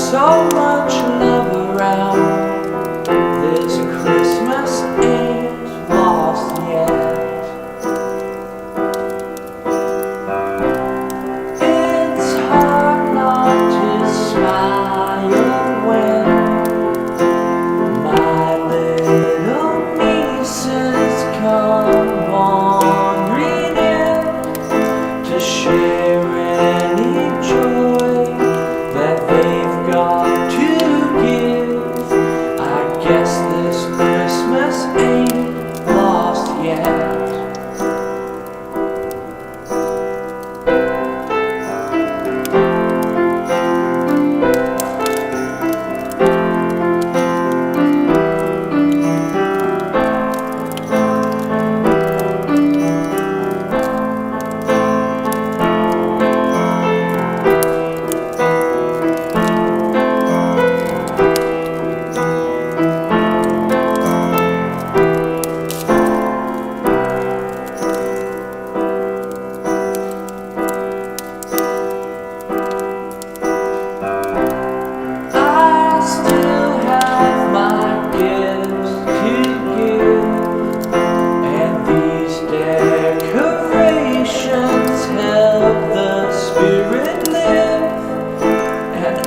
So much love around. This Christmas ain't lost yet. It's hard not to smile when my little nieces come wandering in to share any joy that they've got to give. I guess this Christmas ain't lost yet.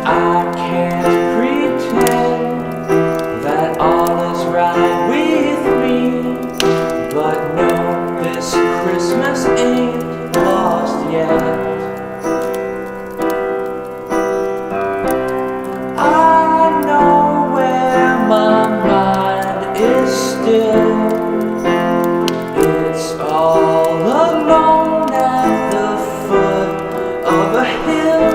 I can't pretend that all is right with me, but no, this Christmas ain't lost yet. I know where my mind is still. It's all alone at the foot of a hill.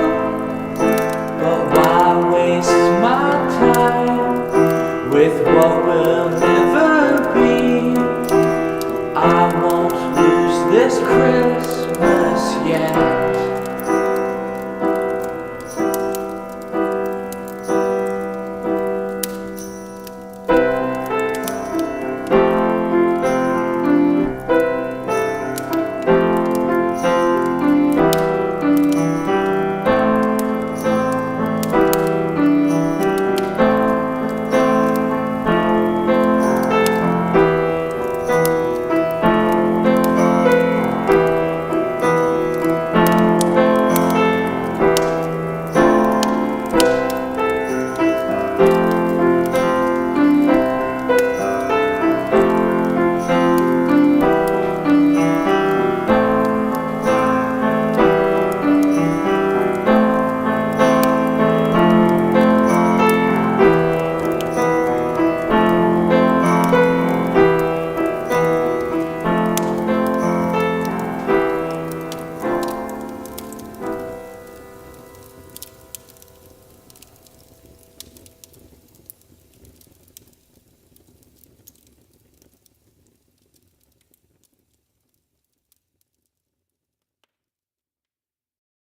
But why waste my time with what will never be? I won't lose this Christmas yet.